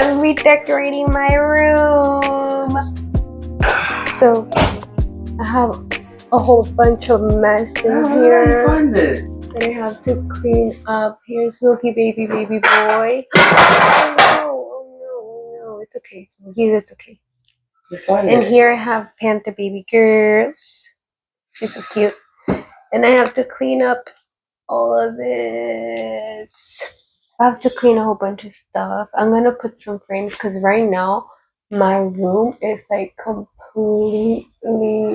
I'm redecorating my room. So I have a whole bunch of mess in here. Find it. And I have to clean up. Here's Smokey baby boy. Oh no, it's okay, Smokey, it's okay. And here I have Panther baby girls. She's so cute. And I have to clean up all of this. I have to clean a whole bunch of stuff. I'm gonna put some frames because right now my room is like completely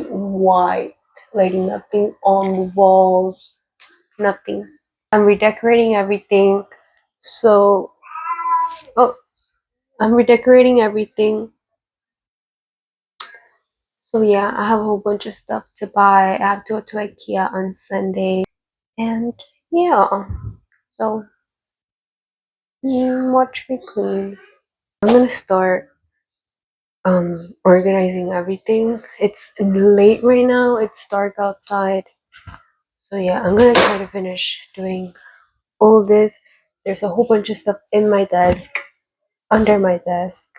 white. Like nothing on the walls. Nothing. I'm redecorating everything. So I'm redecorating everything. So yeah, I have a whole bunch of stuff to buy. I have to go to IKEA on Sunday. And yeah. So watch me clean. I'm gonna start organizing everything. It's late right now. It's dark outside. So yeah, I'm gonna try to finish doing all this. There's a whole bunch of stuff in my desk, under my desk,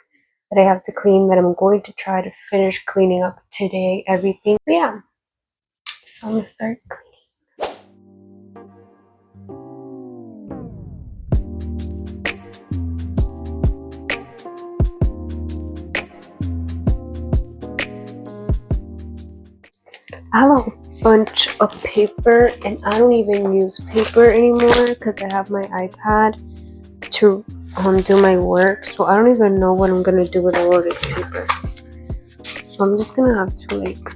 that I have to clean, that I'm going to try to finish cleaning up today, everything. But yeah, so I'm gonna start cleaning. I have a bunch of paper and I don't even use paper anymore because I have my iPad to do my work, so I don't even know what I'm gonna do with all of this paper. So I'm just gonna have to like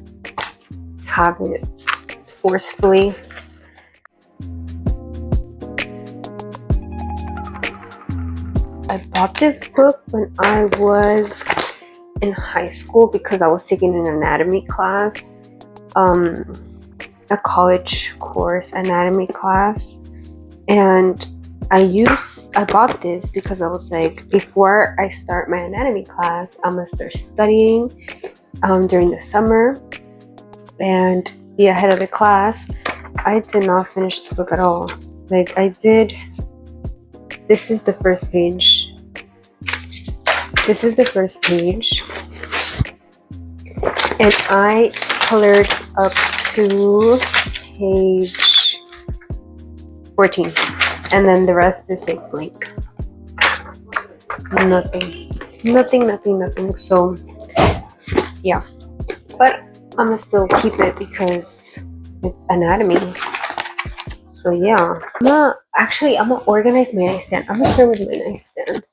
have it forcefully. I bought this book when I was in high school because I was taking an anatomy class, a college course anatomy class, and I bought this because I was like, before I start my anatomy class, I'm gonna start studying during the summer and be ahead of the class. I did not finish the book at all. Like I did. This is the first page. This is the first page. And I colored up to page 14. And then the rest is like blank. Nothing. So yeah. But I'm gonna still keep it because it's anatomy. So yeah. I'm gonna organize my nightstand. I'm gonna start with my nightstand.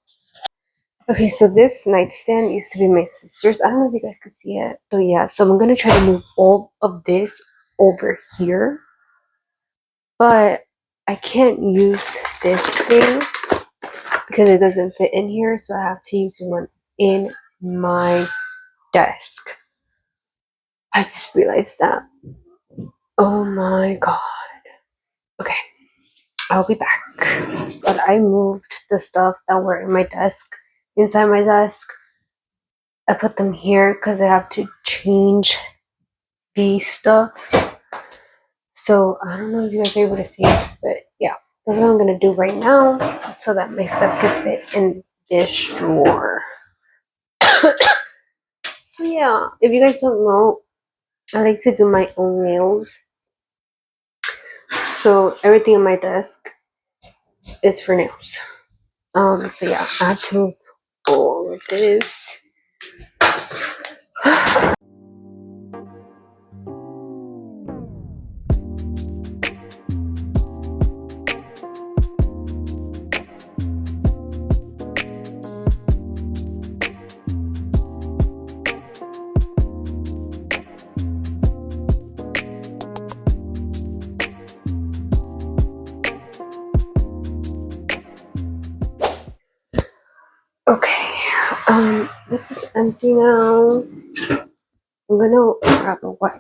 Okay, so this nightstand used to be my sister's. I don't know if you guys can see it. So yeah, so I'm gonna try to move all of this over here. But I can't use this thing because it doesn't fit in here, so I have to use one in my desk. I just realized that. Oh my god. Okay, I'll be back. But I moved the stuff that were in my desk inside my desk. I put them here because I have to change these stuff. So I don't know if you guys are able to see it, but yeah, that's what I'm gonna do right now so that my stuff can fit in this drawer. So yeah, if you guys don't know, I like to do my own nails. So everything on my desk is for nails. So yeah, I have to move all of this. Okay, this is empty now. I'm gonna grab a wipe.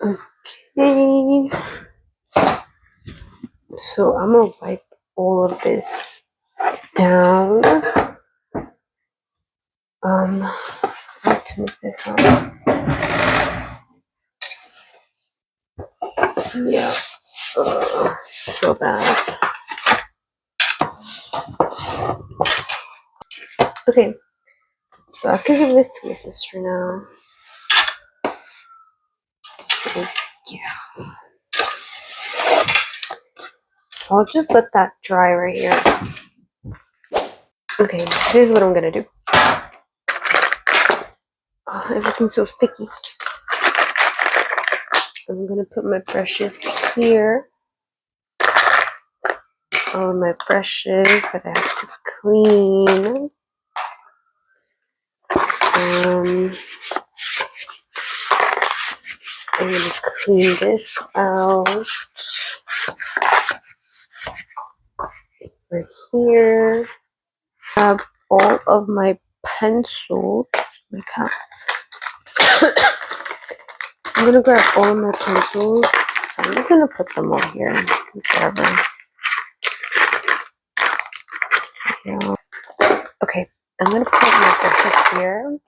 Okay. So I'm gonna wipe all of this down. Let's move this on. Yeah. So bad. Okay, so I can give this to my sister now. So, yeah. I'll just let that dry right here. Okay, this is what I'm gonna do. Oh, everything's so sticky. I'm gonna put my brushes here. All my brushes that I have to clean. I'm gonna clean this out right here. Grab all of my pencils. My cat. I'm gonna grab all of my pencils. So I'm just gonna put them all here. Whatever. Yeah. Okay, I'm gonna put my brushes here.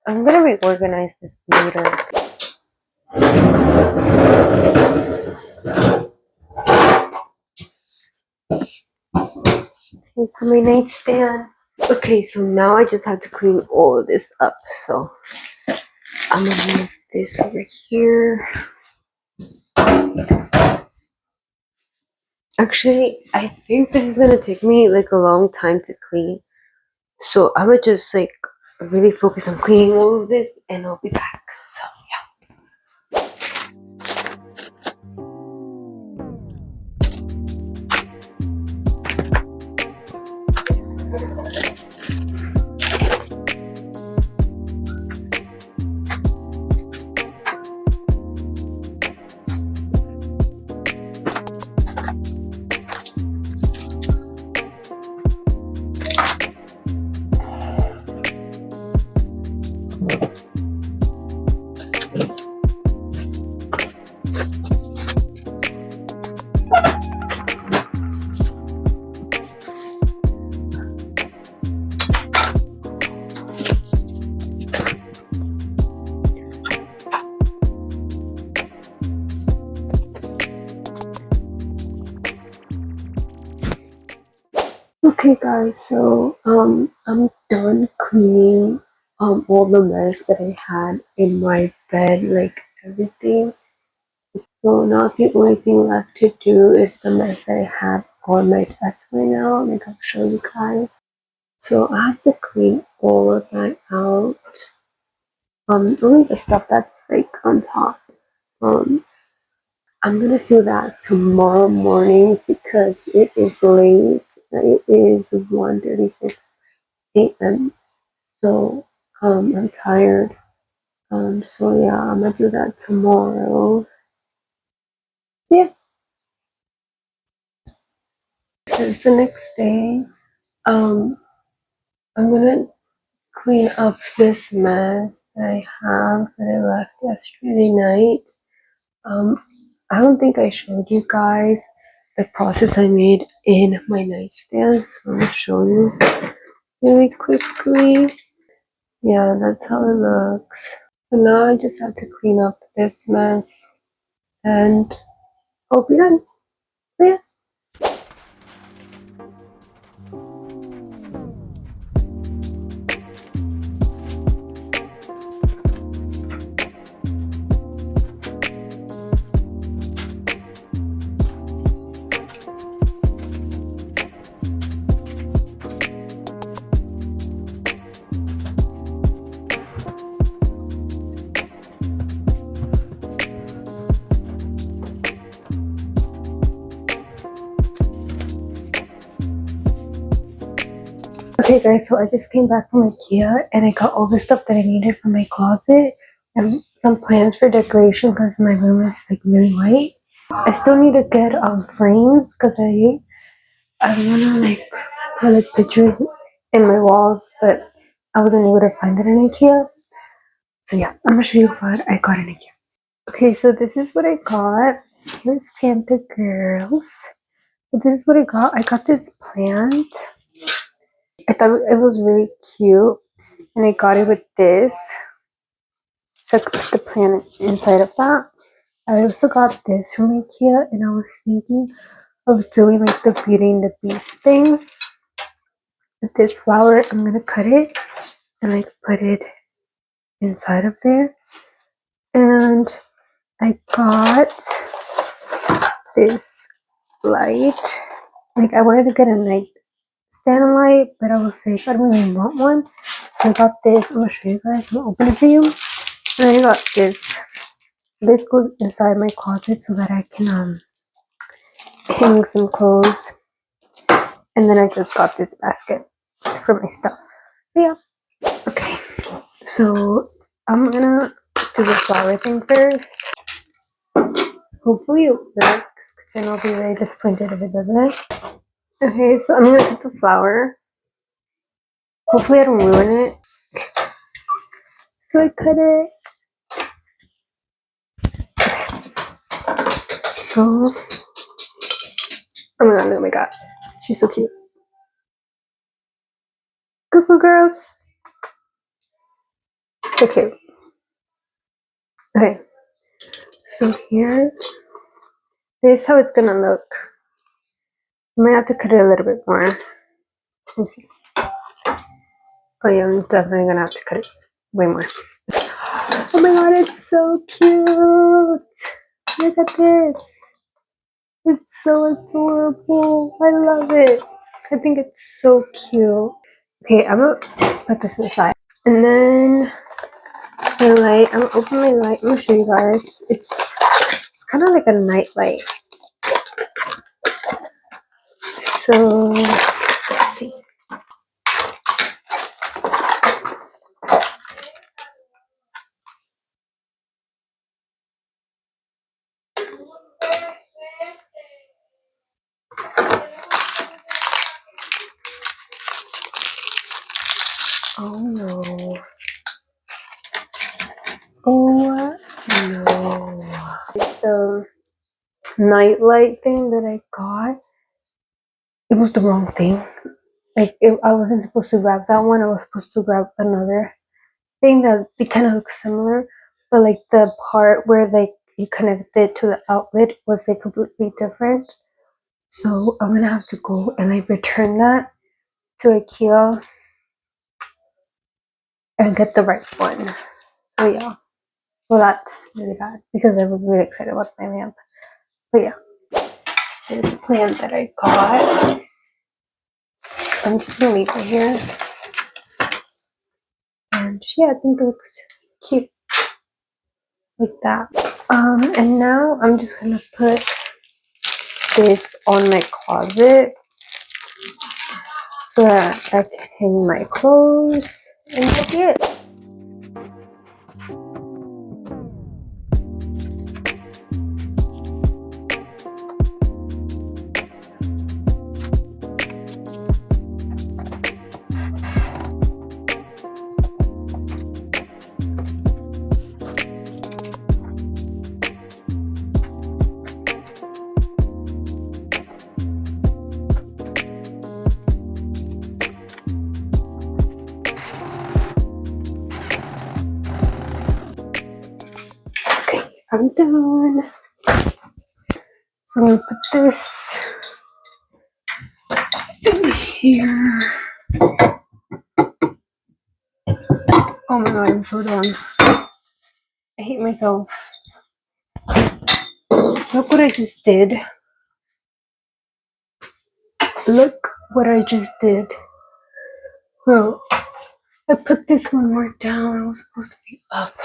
I'm gonna reorganize this later. It's my nightstand. Okay, so now I just have to clean all of this up. So I'm gonna move this over here. Actually, I think this is gonna take me like a long time to clean. So I'm gonna just like really focus on cleaning all of this and I'll be back. So okay guys, so I'm done cleaning all the mess that I had in my bed, like everything. So now the only thing left to do is the mess that I have on my desk right now. Like I'll show you guys. So I have to clean all of that out. Only the stuff that's like on top. Um, I'm gonna do that tomorrow morning because it is late. It is 1:36 a.m. So I'm tired. So yeah, I'm gonna do that tomorrow. Yeah. So it's the next day. Um, I'm gonna clean up this mess that I have that I left yesterday night. I don't think I showed you guys the process I made in my nightstand. So I'm gonna show you really quickly. Yeah, that's how it looks. So now I just have to clean up this mess and I'll be done. So yeah. Okay guys, so I just came back from IKEA and I got all the stuff that I needed for my closet and some plans for decoration because my room is like really white. I still need to get frames because I wanna like put like pictures in my walls, but I wasn't able to find it in IKEA. So yeah, I'm gonna show you what I got in IKEA. Okay, so this is what I got. Here's Panther Girls. So this is what I got. I got this plant. I thought it was really cute and I got it with this. So I could put the plant inside of that. I also got this from IKEA, and I was thinking of doing like the Beauty and the Beast thing. With this flower, I'm gonna cut it and like put it inside of there. And I got this light. Like I wanted to get a night stand light, but I was like, I don't really want one. So I got this. I'm gonna show you guys. I'm gonna open it for you. And I got this. This goes inside my closet so that I can hang some clothes. And then I just got this basket for my stuff. So yeah. Okay. So I'm gonna do the flower thing first. Hopefully it works, because then I'll be very disappointed if it doesn't. Okay, so I'm gonna put the flower. Hopefully I don't ruin it. So I cut it. So, oh my god. She's so cute. Cuckoo girls. So cute. Okay. So here, this is how it's gonna look. I might have to cut it a little bit more. Let me see. Oh yeah, I'm definitely gonna have to cut it way more. Oh my god, it's so cute! Look at this! It's so adorable! I love it! I think it's so cute. Okay, I'm gonna put this aside. And then my light, I'm gonna open my light. I'm gonna show you guys. It's kind of like a night light. So let's see. Oh no. Oh no. The night light thing that I got, it was the wrong thing. Like, I wasn't supposed to grab that one. I was supposed to grab another thing that they kind of look similar, but like the part where like you connect it to the outlet was like completely different. So I'm gonna have to go and like return that to IKEA and get the right one. So yeah. Well, that's really bad because I was really excited about my lamp. But yeah, this plant that I got, I'm just gonna leave it here. And yeah, I think it looks cute like that. And now I'm just gonna put this on my closet so that I can hang my clothes, and that's it. Okay, I'm done. So I'm gonna put this in here. Oh my god, I'm so done. I hate myself. Look what I just did. Look what I just did. Bro, I put this one more down. I was supposed to be up.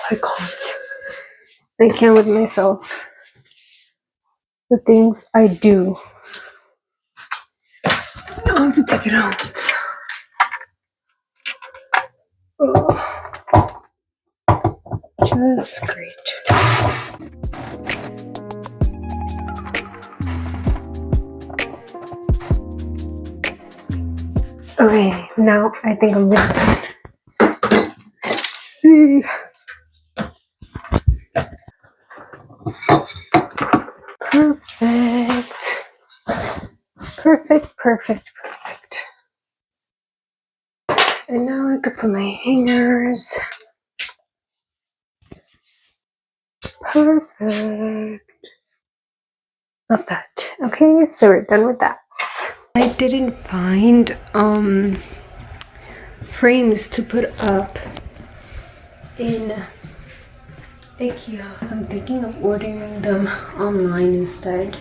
I can't with myself. The things I do. I have to take it out. Oh, just great. Okay, now I think I'm gonna see. Perfect. Perfect, perfect, perfect. And now I could put my hangers. of that. Okay, so we're done with that. I didn't find frames to put up in IKEA. I'm thinking of ordering them online instead.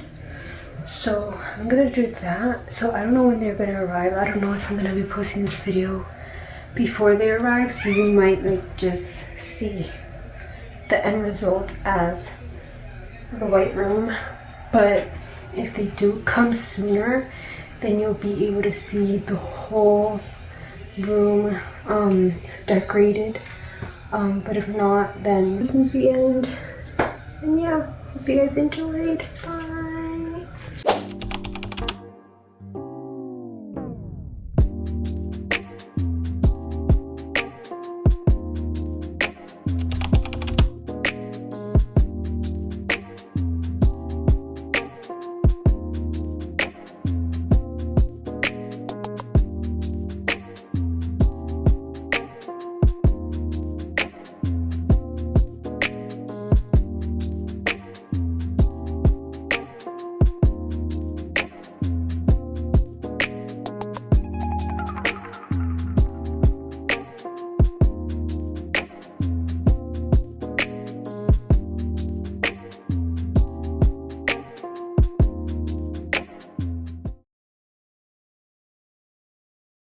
So I'm gonna do that. So I don't know when they're gonna arrive. I don't know if I'm gonna be posting this video before they arrive, so you might like just see the end result as the white room. But if they do come sooner, then you'll be able to see the whole room decorated. But if not, then this is the end. And yeah, hope you guys enjoyed. Bye.